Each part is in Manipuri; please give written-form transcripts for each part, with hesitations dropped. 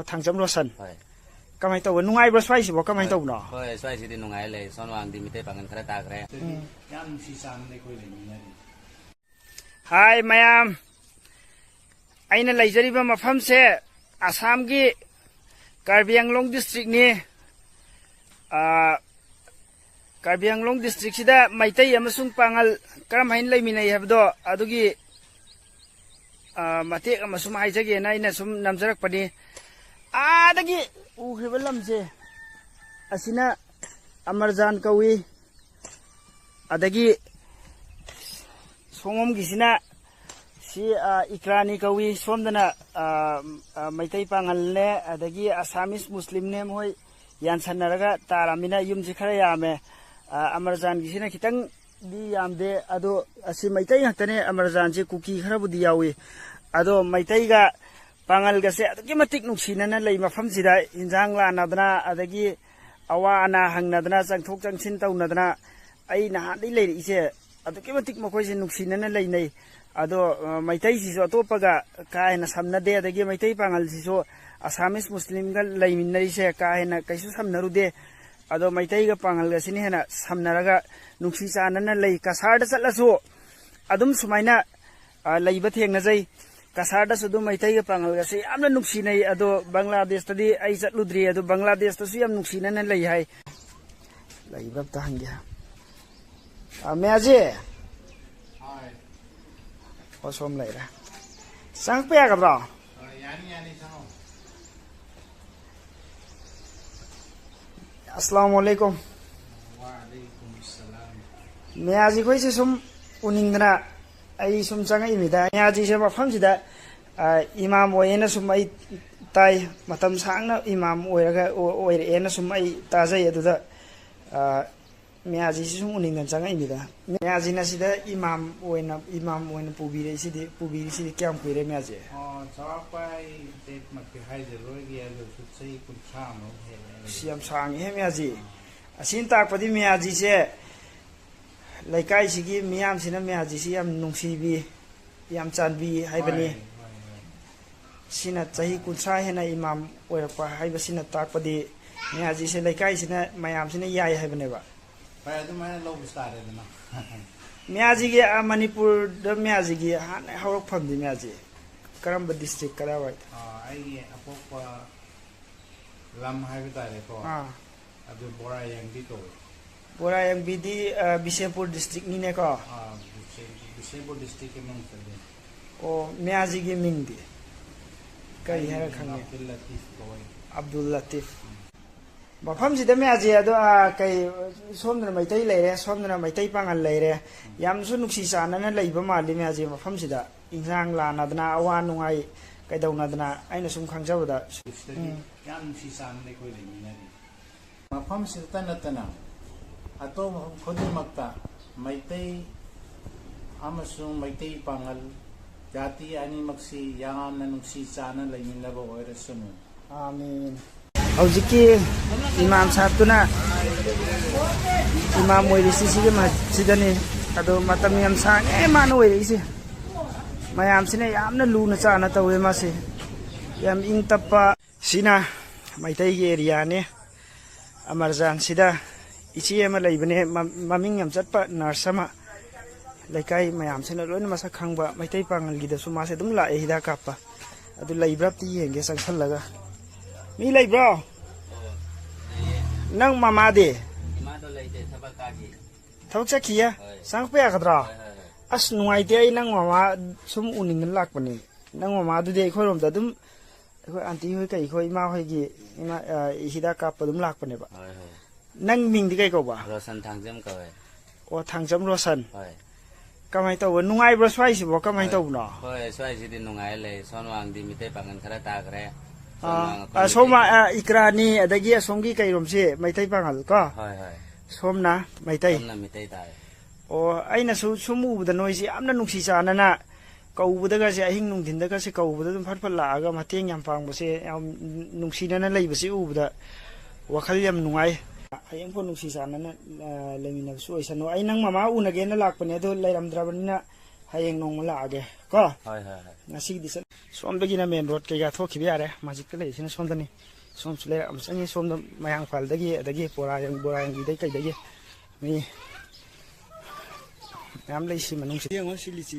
Thangcham Rosan. Kamai tau nungai bro swai sibo kamai tau no. Hoi swai sidi nungai le sonwang di Meitei Pangal khara ta khare. Yam si sam le koi leiminari. Hai mayam. Aina laijariba mafam se Assam gi Karbi Anglong district ni Karbi Anglong district sida Meitei amasung Pangal karam hain leiminai habdo adugi matek amasum haijage na ina sum namjarak pani adagi ukhiba lamse asina Amarjan kawi adagi songom gisina si ikrani kawi somdana Meitei Pangal ne adagi Assamese Muslim ne moi yan sanaraga taramina yumji khara yame Amarjan gisina kitang di yamde ado asi Meitei ngakane Amarjan je kuki khara budi yawi ado Meitei ga Pangal ga se adagi matik nungsinana lei mafam sida injang la nadana adagi awa ana hangnadana changthok changsin taunadana ai na dei lei ise adagi matik makoi se nungsinana lei nei ado Meitei si so topaga kaina samnade adagi Meitei Pangal si so Assamese Muslim ga leiminari se kaina kaisu samnarude ado Meitei ga Pangal ga sini hena samnaraga nungsi chanana lei kasarda chatlasu adum sumaina leiba thengna jai kasarda sudu Meitei ga Pangal ga se amna nungsinei ado Bangladesh tadi ai chatludri ado Bangladesh ta su yam nungsinana lei hai leiba ta hangya meaje Osom laira. Sang pe ka bro. Yani sang. Assalamualaikum. Waalaikumsalam. Me aji khoi se sum uningdana ai sum changa imida. Me aji se mafam sida imam oena sum ai tai matam sangna imam oiraga oirena sum ai tajai aduda me aji se sum uningdan changa imida. Me aji na sida imam oena pubire sidi kyam kuire me aji. Chapai date makki haije logi alu sutsai kuncham he. Siam sang he me aji. Asin tak padi me aji se laikai sigi miyam sina me aji si yam nungsibi yam chanbi haibani. Sina chahi kuncha hena imam oirpa haiba sina tak padi me aji se laikai sina mayam sina yai haibane ba. Pai adu mai lo stare na. Meaji ge Manipur da meaji ge han hawrok phamdi meaji karamba district kara wai Ai apokwa lam haiba tare ko adu bora yang di to bora yang bidi Bisempur district ni ne ko Bisempur district emang sade o meaji ge mingdi kai hara khange Abdul Latif mafam sida meaji ado kai somdana Meitei leire somdana Meitei Pangal leire yamsu nuksi chanana leiba mali meaji mafam sida injang lanadana awa nungai kaidonadana aina sum khangjabada yam si sam le koi leiminari mafam sida natana ato khudimakta Meitei amasung Meitei Pangal jati ani maksi yamna nungsi chana leiminaba oirasunu amin Aujiki imam sabtuna imam oirisi sige masjidani ado matam yam sang manu oirisi mayam sine yamna luna chana tawe mase yam ing tappa sina Meitei ge area ne Amarjan sida ichi ema leibane maming yam chatpa narsama laikai mayam sine loina masa khangba Meitei Pangal gi da su mase dum la e hida kappa adu leibrap ti yenge sangsal laga mi lay bro nang mama de Ma do lai te sabak kaji. thok chakhiya sang pe akadra as nuai te ai nang mama sum uning lak pani nang mama du de khorom da dum khoi aunty hoi kai khoi ma hoi gi ima hida ka padum lak pani ba nang ming di kai ko ba Rosan Thangcham ka we. o Thangcham Rosan Hoi. kamai to nungai bro swai si bo kamai to no Hoi swai sidi nungai le sonwang di Meitei Pangal khara ta khare. Soma ikrani adagi asongi kairom se Meitei Pangal ko Hoi hoi. somna Meitei Somna Meitei tai. o aina su sumu da noisi amna nungsi chanana kaubuda ga se ahing nungdinda ga se kaubuda dum phat phat la ga mateng yam pang bose nungsi na lei base ubuda wakhal yam nungai ayang pon nungsi chanana leimina su OISANU ai nang mama unage na lakpane do leiram drabanina hayeng nong laage ko Hoi hoi hoi. ngasi di somdagina main road kaiga thokhibi yare majik ka leisina somdani som sule am sangi somda mayang phal dagi bora yang dai kai dagi mi am leisi manung si yang si lichi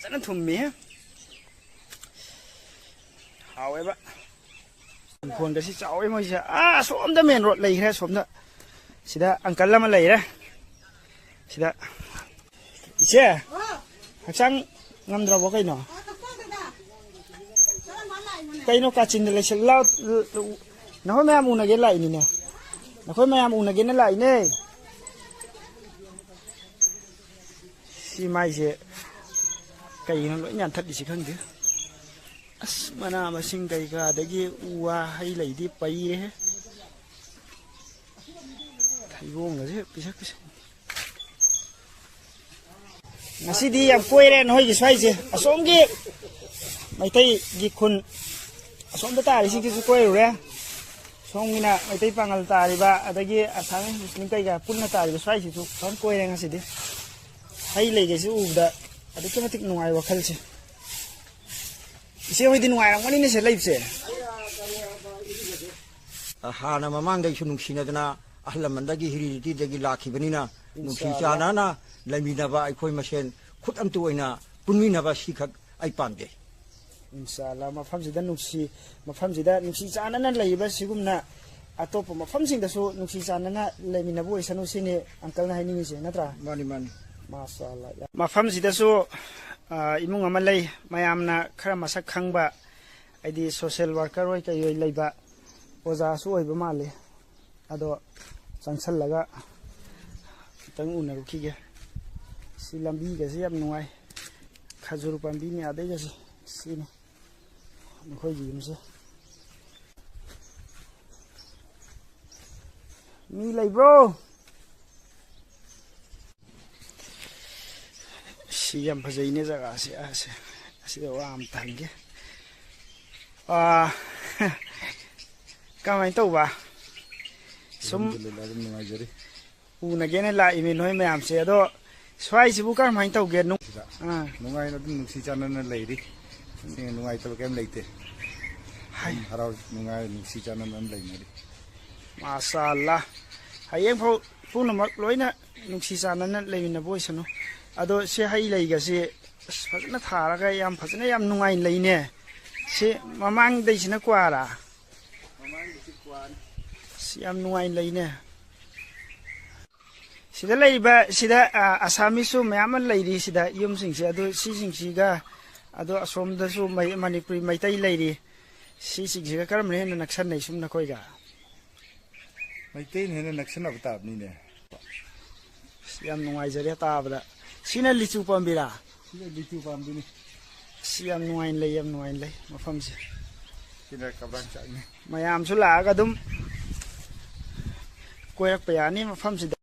sana thummi however phone cái xí cháu em ơi xóm đó miền ruột lầy ra xóm đó xí đó ăn cắn lắm lầy ra xí đó xe học sang ngâm đầu vào cây nó cá chín này sẽ lao nó khối mấy em uống cái lại nè nó khối mấy em uống cái lại nè xí mai sẽ cây nó lỗi nhàn thật đi chỉ không chứ mana masing kai ka dagi uwa hay lai di pai he thai bong la je pisak ngasi di yang koi ren hoi gi sai je asom gi Meitei gi khun asom da ta ri si gi koi re song mina Meitei Pangal ta ri ba adagi asami muslim kai ga punna ta ri sai si su thon koi ren ngasi di hay lai ge si u da adu ka matik nungai wakhal se isi hoy din ngai rang mani ne se live se hana mamangdai su nungsinadana ahlamandagi hiririti dagi lakhibanina nungsisanana laiminaba aikhoi masen khut amtu oina punminaba sikhak ai pamde inshallah mafam sida nungsi chanana leiba sigumna atop mafam sing da su nungsi chanana leiminabu OISANU sine uncle na haini se natra mani masallah mafam sida su imung amalai mayamna khara masak khangba aidi social worker oi kai oi leiba oja su oi ba male ado changsal laga tang unaru khige si lambi ga si yam nuai khajuru pambi ni ade ga si ni khoi gi mse mi lei bro si yam phajai ne jaga si da wa am tange kamai tau ba sum una gene la imi noi me am se do swai si bu kar mai tau ge nu nungai na dum nuksi chanana leiri sing nungai to kem leite hai harau nungai nuksi chanana am leimari masallah hayeng phau punamak loina nuksi chanana leimina boisanu ado se hai lei ga se fazna thara ga yam fazna yam nungai leine se mamang dei sina kwara mamang dei kwan si yam nungai leine sida leiba sida Assamisu mayam leiri sida yum sing se ado si sing si ga ado asom da su Manipuri Meitei leiri si sing si ga karam ne na naksan nei sum na koi ga Meitei ne naksan ab tab ni ne yam nungai jare ta bada sina lichu pambira sina lichu pambini siam nuain lei mafam se sina kabang cha ni mayam su la ga dum koyak pa yani mafam se